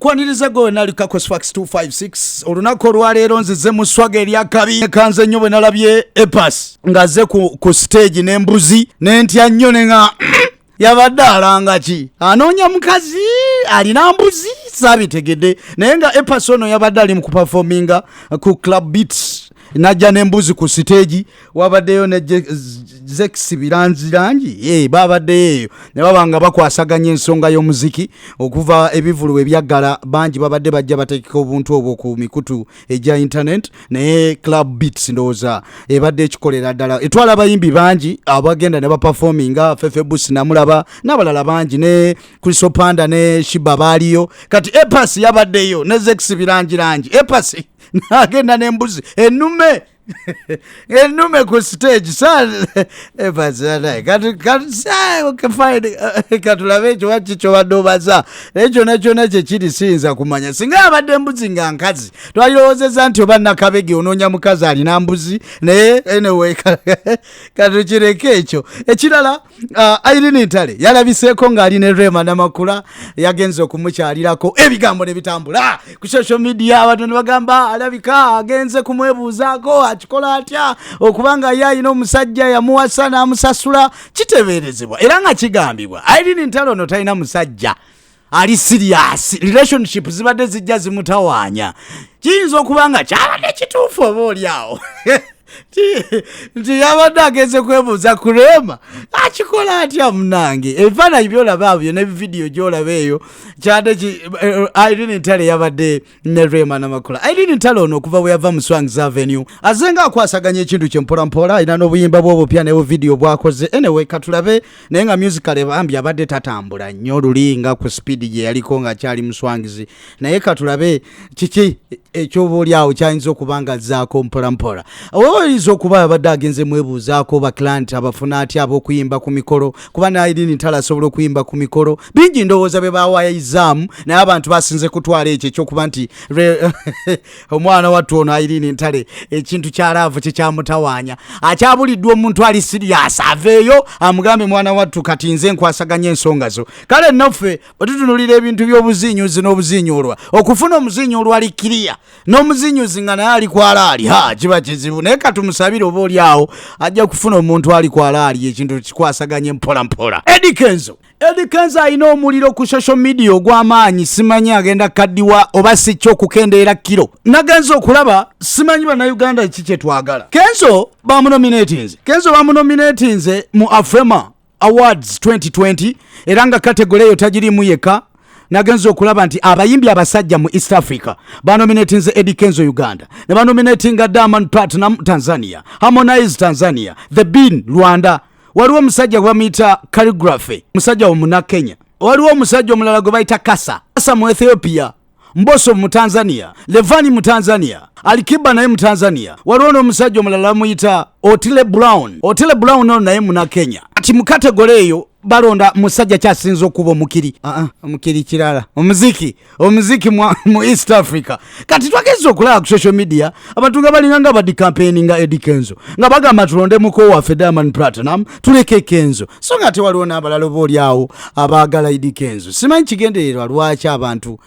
Mukwaniriza go nalika ku Sfax 256 olunako lwaleero nzize mu swagger eryakabi kanze nnyo bwe nalabye Epas ngaze ku stage n'embuzi n'entya nnyo nga yabadde alanga ki anoonya mukazi alina mbuzi sabitegedde naye nga Epas ono yabadde ali mu kuperforminga ku Club Beats najja n'embuzi ku stage wabaddeyo ne Zex biranzirangi babaddeyo ne babanga bakwasaganya ensonga y'omuziki okuva ebivulu ebyaggala bangi babadde bajja bateekeko obuntu obwo ku mikutu ejja internet naye Club Beats ndowooza ebadde ekikolera ddala etwala abayimbi bangi abagenda ne baperforminga Fefe Busi namulaba n'abalala bangi ne Kristo Panda ne Shiba baaliyo kati Epas yabaddeyo ne Zex birangirangi Epas nagenda n'embuzi ennume ennume ku stage katulabe ekyo wakikyo badoobaza ekyo nakyona kyekiri siyinza kumanya singa abadde embuzi nga nkazi twalirowoozeza nti oba nakabege onoonya mukazi alina mbuzi naye anyway katukireke ekyo ekirala Irene Ntale yalabiseeko ng'ali ne Rema Namakula yagenze okumukyalirako ebigambo ne bitambula ku social media abantu ne bagamba alabika agenze kumwebuuzaako akikola atya okubanga yayina omusajja yamuwasa n'amusasula kitebeerezebwa era nga kigambibwa Irene Ntale ono talina musajja ali serious relationship zibadde zijja zimutawaanya kiyinza okubanga kyabadde kituufu oba oliawo nti yabadde agenze kwebuuza ku Rema akikola atya munange ebifaananyi byolaba abyo n'ebividiyo gyolaba eyo kyadde Irene Ntale yabadde ne Rema Namakula Irene Ntale ono okuva bwe yava mu Swangs Avenue azenga akwasaganya ekintu kye mpolampola alina n'obuyimba bw'obupya n'obuvidiyo bwakoze anyway katulabe naye nga musical bambi abadde tatambula nnyo lulinga ku speed gye yaliko nga kyali mu Swangs naye katulabe kiki ekyoba oliawo kyayinza okuba nga azzaako mpolampola oyinza okuba abadde agenze mwebuuzaako ba client abafuna atya ab'okuyimba ku mikolo kuba na Irene Ntale asobola okuyimba ku mikolo bingi ndowooza be bawayizaamu naye abantu basinze kutwala ekyo ekyokuba nti omwana wattu ono Irene Ntale ekintu kyalaavu kyekyamutawaanya akyabuliddwa omuntu ali serious aveeyo amugambe mwana wattu kati nze nkwasaganya ensonga zo kale nnaffe bwetutunulira ebintu by'obuzinyuzi n'obuzinyulwa okufuna omuzinyulwa ali kiriya n'omuzinyuzi nga naye ali kwalaali kiba kizibu naye katumusabire oba oliawo ajja kufuna omuntu ali kwalaali ekintu kikwasaganye mpolampola Eddie Kenzo alina omuliro ku social media ogw'amaanyi simanyi agenda kaddiwa oba si kyo okukendeera kiro nagenze okulaba simanyi bannayuganda ki kye twagala Kenzo bamunominatinze mu Afrima Awards 2020 era nga kategori eyo tagirimu yeka nagenze okulaba nti abayimbi abasajja mu East Africa banominatinze Eddie Kenzo Uganda ne banominatinga Diamond Platinum Tanzania Harmonize Tanzania The Bean Rwanda waliwo omusajja gwe bamuyita Calligraphy musajja wo muna Kenya waliwo omusajja omulala gwe bayita Kasa mu Ethiopia Mbosso mu Tanzania Levani mu Tanzania Alikiba naye mu Tanzania waliwo n'omusajja omulala bamuyita Otile Brown ono naye muna Kenya ati mu kategori eyo balonda musajja kyasinza okuba omukiri kirala omuziki mu East Africa kati twageze okulaba ku social media abantu nga balinganga badi campaigninga Eddie Kenzo nga bagamba tulonde muko waffe Diamond Platinum tuleke Kenzo so nga tewaliwo n'abalala boolyawo abaagala Eddie Kenzo simanyi kigendererwa lwaki abantu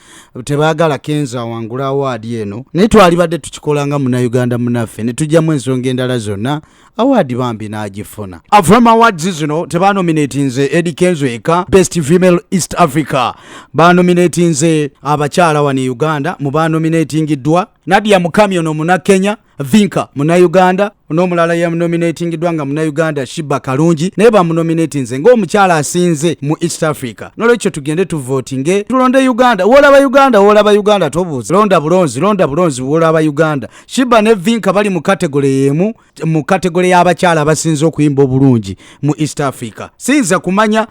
tebaagala Kenzo awangula award eno naye twalibadde tukikolanga munnayuganda munaffe ne tujjamu ensonga endala zonna award bambi n'agifuna Afrima Awards zino tebanominatinze Eddie Kenzo eka Best Female East Africa banominatinze abakyala wano Uganda mu banominatingiddwa Nadia Mukami ono muna Kenya Vinka muna Uganda n'omulala yamunominatingidwa nga muna Uganda Shiba Kalungi naye bamunominatinze ng'omukyala asinze mu East Africa n'olwekyo tugende tuvotinge tulonde Uganda woolaba Uganda tobuuza londa bulonzi woolaba Uganda Shiba ne Vinka bali mu kategori yemu mu kategori y'abakyala abasinze okuyimba obulungi mu East Africa sinza kumanya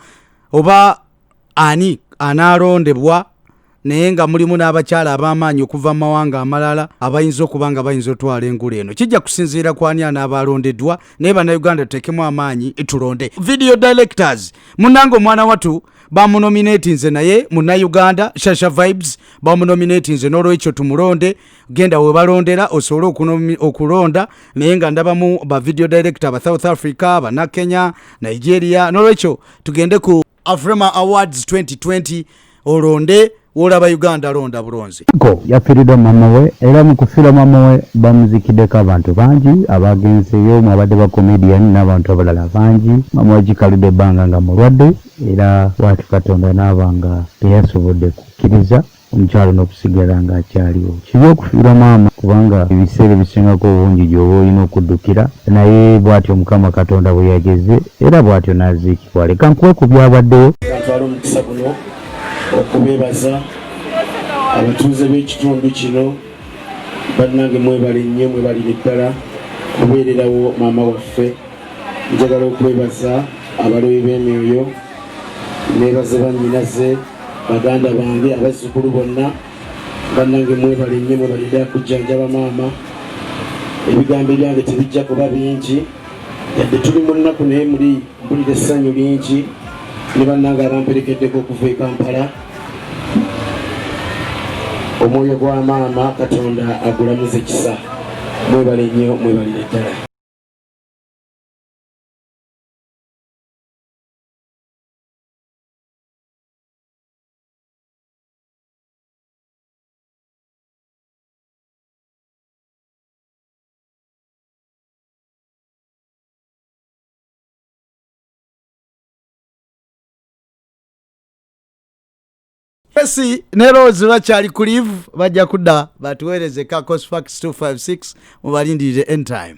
oba ani anaalondebwa naye nga mulimu n'abakyala ab'amaanyi okuva mu mawanga amalala abayinza okuba nga bayinza otwala engulu eno kijja kusinziira ku ani anaabalondeddwa naye bannayuganda tuteekemu amaanyi tulonde video directors munnange omwana wattu bamunominatinze naye munnayuganda Shasha Vibes bamunominatinze n'olwekyo tumulonde genda we balondera osobole okulonda naye nga ndabamu ba video director ba South Africa ba Kenya Nigeria n'olwekyo tugende ku Afrima Awards 2020 olonde olaba Uganda londa bulonzi ko yafiridde mama we era mu kufiira mama we bamuzikiddeko abantu bangi abagenzeyo mu abadde ba comedian n'abantu abalala bangi mama we gikaludde ebbanga nga mulwadde era bw'atyo Katonda n'abanga teyasobodde kukkiriza omukyalo n'okusigala ng'akyaliwo kibi okufiira maama kubanga ebiseera ebisingako obungi gy'oba olina okuddukira naye bw'atyo Mukama Katonda bwe yageze era bw'atyo n'aziikibwa leka nkuwe ku byabaddeyo kantwala omukisa guno okubeebaza abatuuze b'ekitundu kino bannange mwebale nnyo mwebalire ddala kubeererawo maama waffe njagala okwebaza abaloyi b'emyoyo neebaze bannyinaze baganda bange abazzukulu bonna bannange mwebale nnyo mwebalire akujjanjaba maama ebigambo byange tebijja kuba bingi yadde tuli mu nnaku naye muli mpulira essanyu lingi ne bannange abamperekeddeko okuva e Kampala omwoyo gwa maama Katonda agulamuze kisa mwebale nnyo mwebalire ddala. Esi ne Rose bakyali ku live bajja kudda batuweereze ka Cosfax 256 mubalindirire end time.